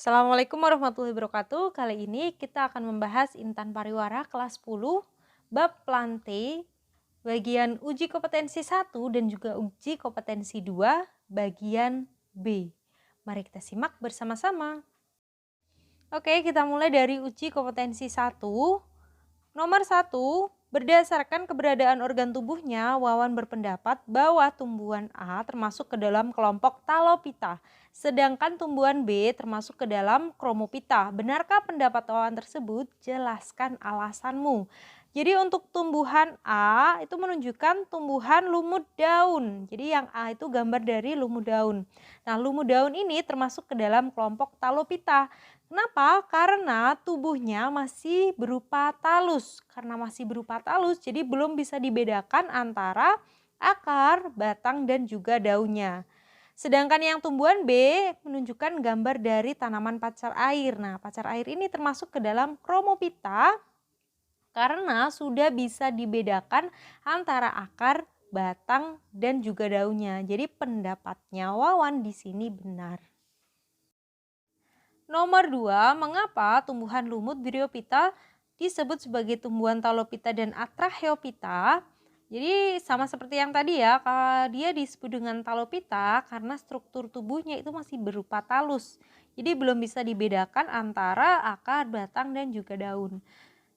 Assalamualaikum warahmatullahi wabarakatuh. Kali ini kita akan membahas Intan Pariwara kelas 10 bab Plante bagian uji kompetensi 1 dan juga uji kompetensi 2 bagian B. Mari kita simak bersama-sama. Oke, kita mulai dari uji kompetensi 1. Nomor 1, berdasarkan keberadaan organ tubuhnya, Wawan berpendapat bahwa tumbuhan A termasuk ke dalam kelompok Talopita, sedangkan tumbuhan B termasuk ke dalam Chromopita. Benarkah pendapat Wawan tersebut? Jelaskan alasanmu. Jadi untuk tumbuhan A itu menunjukkan tumbuhan lumut daun. Jadi yang A itu gambar dari lumut daun. Nah, lumut daun ini termasuk ke dalam kelompok Talopita. Kenapa? Karena tubuhnya masih berupa talus. Karena masih berupa talus, jadi belum bisa dibedakan antara akar, batang, dan juga daunnya. Sedangkan yang tumbuhan B menunjukkan gambar dari tanaman pacar air. Nah, pacar air ini termasuk ke dalam Chromopita karena sudah bisa dibedakan antara akar, batang, dan juga daunnya. Jadi pendapatnya Wawan di sini benar. Nomor 2, mengapa tumbuhan lumut Bryophyta disebut sebagai tumbuhan Talopita dan Atracheophyta? Jadi sama seperti yang tadi ya, dia disebut dengan Talopita karena struktur tubuhnya itu masih berupa talus. Jadi belum bisa dibedakan antara akar, batang, dan juga daun.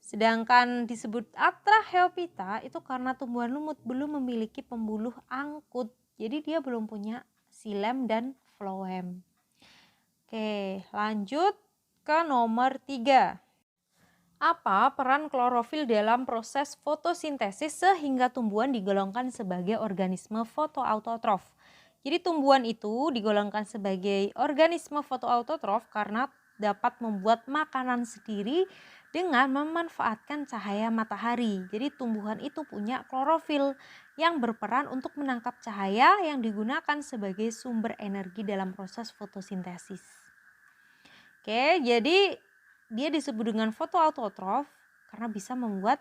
Sedangkan disebut Atracheophyta itu karena tumbuhan lumut belum memiliki pembuluh angkut. Jadi dia belum punya xilem dan phloem. Oke, lanjut ke nomor 3. Apa peran klorofil dalam proses fotosintesis sehingga tumbuhan digolongkan sebagai organisme fotoautotrof? Jadi tumbuhan itu digolongkan sebagai organisme fotoautotrof karena dapat membuat makanan sendiri dengan memanfaatkan cahaya matahari. Jadi tumbuhan itu punya klorofil yang berperan untuk menangkap cahaya yang digunakan sebagai sumber energi dalam proses fotosintesis. Oke, jadi dia disebut dengan fotoautotrof karena bisa membuat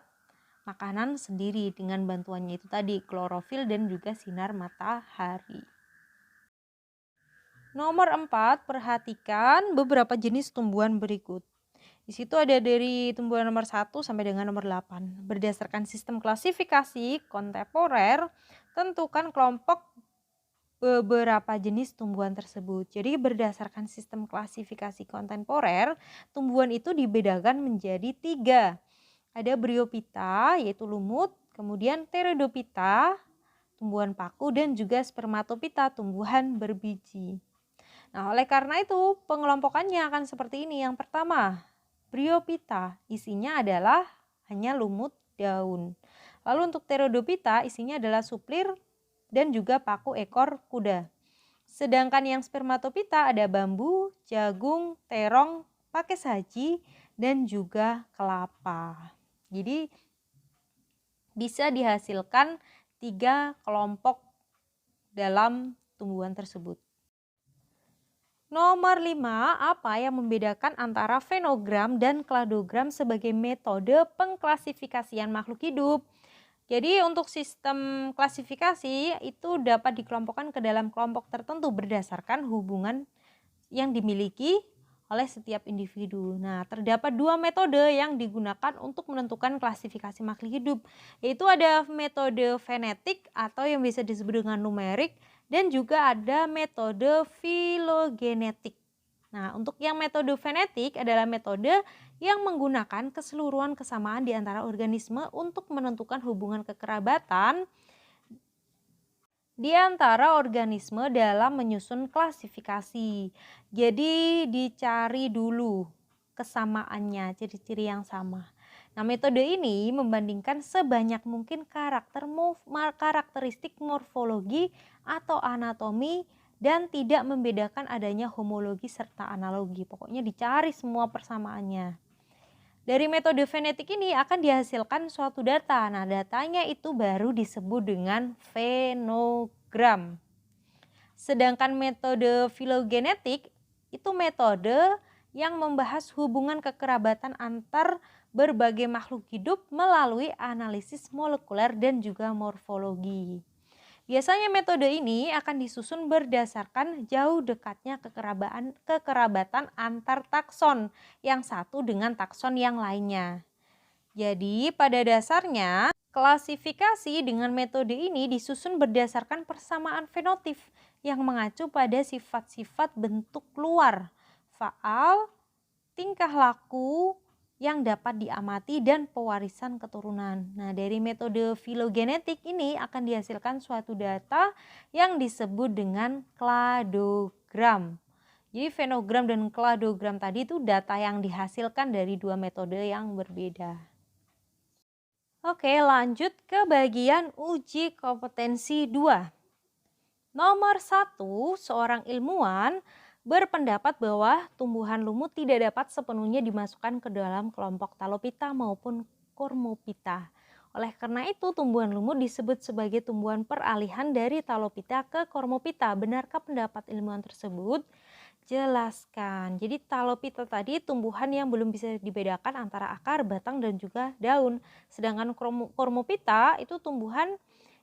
makanan sendiri dengan bantuannya itu tadi klorofil dan juga sinar matahari. Nomor 4, perhatikan beberapa jenis tumbuhan berikut. Di situ ada dari tumbuhan nomor 1 sampai dengan nomor 8. Berdasarkan sistem klasifikasi kontemporer, tentukan kelompok beberapa jenis tumbuhan tersebut. Jadi berdasarkan sistem klasifikasi kontemporer, tumbuhan itu dibedakan menjadi 3. Ada Bryophyta yaitu lumut, kemudian Pteridophyta, tumbuhan paku, dan juga Spermatophyta, tumbuhan berbiji. Nah, oleh karena itu pengelompokannya akan seperti ini. Yang pertama, Bryophyta isinya adalah hanya lumut daun. Lalu untuk Pteridophyta isinya adalah suplir dan juga paku ekor kuda. Sedangkan yang Spermatophyta ada bambu, jagung, terong, pakis haji, dan juga kelapa. Jadi bisa dihasilkan 3 kelompok dalam tumbuhan tersebut. Nomor 5, apa yang membedakan antara fenogram dan kladogram sebagai metode pengklasifikasian makhluk hidup? Jadi untuk sistem klasifikasi itu dapat dikelompokkan ke dalam kelompok tertentu berdasarkan hubungan yang dimiliki oleh setiap individu. Nah, terdapat 2 metode yang digunakan untuk menentukan klasifikasi makhluk hidup, yaitu ada metode fenetik atau yang bisa disebut dengan numerik, dan juga ada metode filogenetik. Nah, untuk yang metode fenetik adalah metode yang menggunakan keseluruhan kesamaan di antara organisme untuk menentukan hubungan kekerabatan di antara organisme dalam menyusun klasifikasi. Jadi dicari dulu kesamaannya, ciri-ciri yang sama. Nah, metode ini membandingkan sebanyak mungkin karakteristik morfologi atau anatomi dan tidak membedakan adanya homologi serta analogi. Pokoknya dicari semua persamaannya. Dari metode fenetik ini akan dihasilkan suatu data. Nah, datanya itu baru disebut dengan fenogram. Sedangkan metode filogenetik itu metode yang membahas hubungan kekerabatan antar berbagai makhluk hidup melalui analisis molekuler dan juga morfologi. Biasanya metode ini akan disusun berdasarkan jauh dekatnya kekerabatan antar takson yang satu dengan takson yang lainnya. Jadi pada dasarnya klasifikasi dengan metode ini disusun berdasarkan persamaan fenotip yang mengacu pada sifat-sifat bentuk luar, faal, tingkah laku yang dapat diamati dan pewarisan keturunan. Nah, dari metode filogenetik ini akan dihasilkan suatu data yang disebut dengan kladogram. Jadi fenogram dan kladogram tadi itu data yang dihasilkan dari dua metode yang berbeda. Oke, lanjut ke bagian uji kompetensi 2. Nomor 1, seorang ilmuwan berpendapat bahwa tumbuhan lumut tidak dapat sepenuhnya dimasukkan ke dalam kelompok Talopita maupun Cormopita. Oleh karena itu, tumbuhan lumut disebut sebagai tumbuhan peralihan dari Talopita ke Cormopita. Benarkah pendapat ilmuwan tersebut? Jelaskan. Jadi Talopita tadi tumbuhan yang belum bisa dibedakan antara akar, batang, dan juga daun. Sedangkan Cormopita itu tumbuhan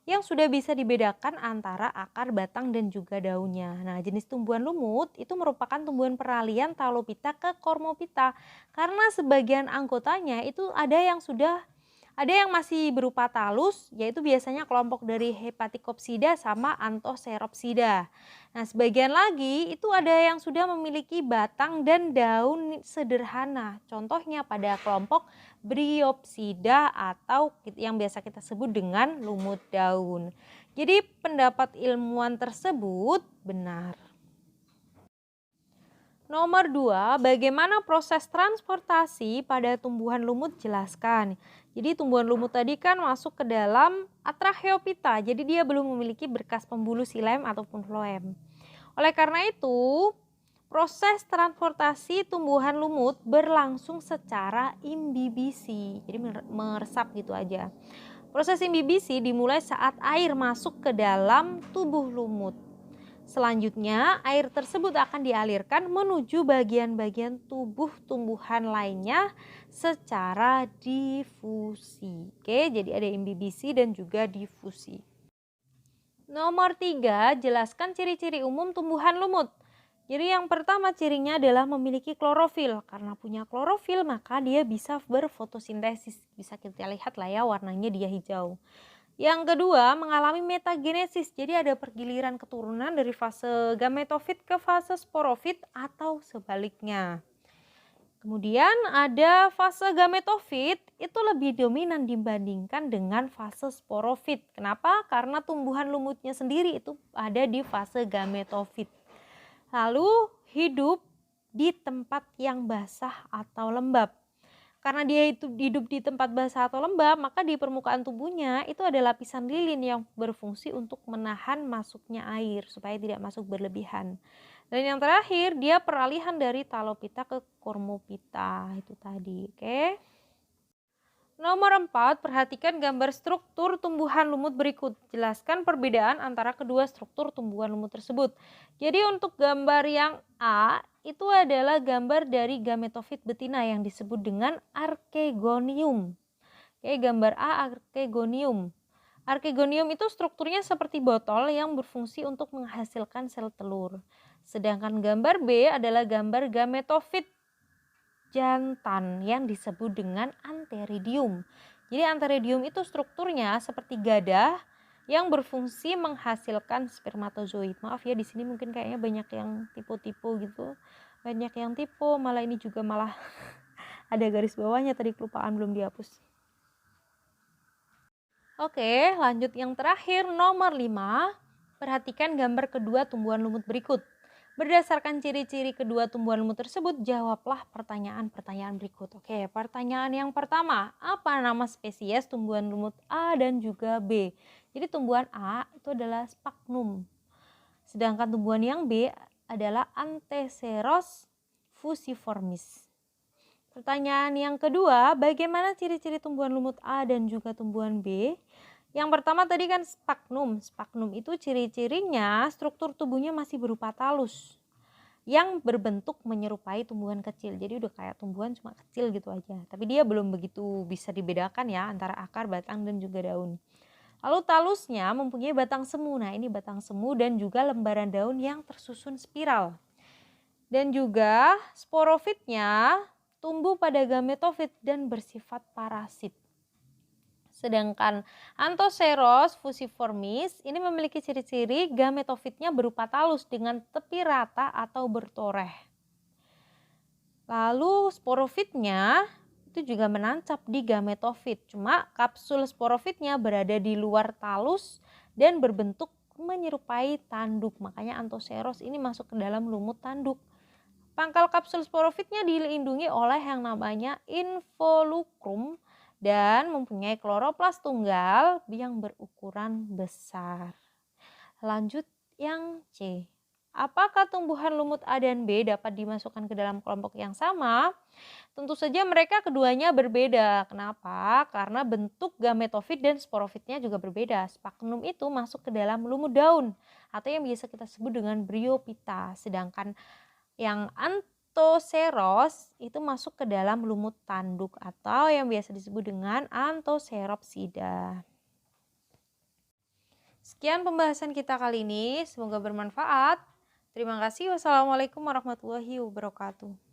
yang sudah bisa dibedakan antara akar, batang, dan juga daunnya. Nah, jenis tumbuhan lumut itu merupakan tumbuhan peralihan Talopita ke Cormopita karena sebagian anggotanya itu ada yang masih berupa talus, yaitu biasanya kelompok dari Hepaticopsida sama Anthoceropsida. Nah, sebagian lagi itu ada yang sudah memiliki batang dan daun sederhana. Contohnya pada kelompok Bryopsida atau yang biasa kita sebut dengan lumut daun. Jadi pendapat ilmuwan tersebut benar. Nomor 2, bagaimana proses transportasi pada tumbuhan lumut? Jelaskan. Jadi tumbuhan lumut tadi kan masuk ke dalam Atracheophyta, jadi dia belum memiliki berkas pembuluh xilem ataupun floem. Oleh karena itu, proses transportasi tumbuhan lumut berlangsung secara imbibisi, jadi meresap gitu aja. Proses imbibisi dimulai saat air masuk ke dalam tubuh lumut. Selanjutnya, air tersebut akan dialirkan menuju bagian-bagian tubuh tumbuhan lainnya secara difusi. Oke, jadi ada imbibisi dan juga difusi. Nomor 3, jelaskan ciri-ciri umum tumbuhan lumut. Jadi yang pertama cirinya adalah memiliki klorofil. Karena punya klorofil maka dia bisa berfotosintesis. Bisa kita lihat lah ya, warnanya dia hijau. Yang kedua, mengalami metagenesis. Jadi ada pergiliran keturunan dari fase gametofit ke fase sporofit atau sebaliknya. Kemudian ada fase gametofit itu lebih dominan dibandingkan dengan fase sporofit. Kenapa? Karena tumbuhan lumutnya sendiri itu ada di fase gametofit. Lalu hidup di tempat yang basah atau lembab. Karena dia itu hidup di tempat basah atau lembab, maka di permukaan tubuhnya itu ada lapisan lilin yang berfungsi untuk menahan masuknya air supaya tidak masuk berlebihan. Dan yang terakhir, dia peralihan dari Talopita ke Cormopita itu tadi, oke? Nomor 4, perhatikan gambar struktur tumbuhan lumut berikut. Jelaskan perbedaan antara kedua struktur tumbuhan lumut tersebut. Jadi untuk gambar yang A, itu adalah gambar dari gametofit betina yang disebut dengan archegonium. Oke, gambar A, archegonium. Archegonium itu strukturnya seperti botol yang berfungsi untuk menghasilkan sel telur. Sedangkan gambar B adalah gambar gametofit jantan yang disebut dengan antheridium. Jadi antheridium itu strukturnya seperti gadah yang berfungsi menghasilkan spermatozoid. Maaf ya, di sini mungkin kayaknya banyak yang tipe-tipe gitu. Banyak yang tipe, malah ini juga malah ada garis bawahnya tadi kelupaan belum dihapus. Oke, lanjut yang terakhir nomor 5. Perhatikan gambar kedua tumbuhan lumut berikut. Berdasarkan ciri-ciri kedua tumbuhan lumut tersebut, jawablah pertanyaan-pertanyaan berikut. Oke, pertanyaan yang pertama, apa nama spesies tumbuhan lumut A dan juga B? Jadi tumbuhan A itu adalah Sphagnum. Sedangkan tumbuhan yang B adalah Antheceros fusiformis. Pertanyaan yang kedua, bagaimana ciri-ciri tumbuhan lumut A dan juga tumbuhan B? Yang pertama tadi kan sphagnum. Sphagnum itu ciri-cirinya struktur tubuhnya masih berupa talus yang berbentuk menyerupai tumbuhan kecil. Jadi udah kayak tumbuhan cuma kecil gitu aja. Tapi dia belum begitu bisa dibedakan ya antara akar, batang, dan juga daun. Lalu talusnya mempunyai batang semu. Nah, ini batang semu dan juga lembaran daun yang tersusun spiral. Dan juga sporofitnya tumbuh pada gametofit dan bersifat parasit. Sedangkan Anthoceros fusiformis ini memiliki ciri-ciri gametofitnya berupa talus dengan tepi rata atau bertoreh. Lalu sporofitnya itu juga menancap di gametofit. Cuma kapsul sporofitnya berada di luar talus dan berbentuk menyerupai tanduk. Makanya Anthoceros ini masuk ke dalam lumut tanduk. Pangkal kapsul sporofitnya dilindungi oleh yang namanya involucrum dan mempunyai kloroplas tunggal yang berukuran besar. Lanjut yang C. Apakah tumbuhan lumut A dan B dapat dimasukkan ke dalam kelompok yang sama? Tentu saja mereka keduanya berbeda. Kenapa? Karena bentuk gametofit dan sporofitnya juga berbeda. Sphagnum itu masuk ke dalam lumut daun atau yang biasa kita sebut dengan bryophyta. Sedangkan yang Anthoceros itu masuk ke dalam lumut tanduk atau yang biasa disebut dengan Anthoceropsida. Sekian pembahasan kita kali ini, semoga bermanfaat. Terima kasih. Wassalamualaikum warahmatullahi wabarakatuh.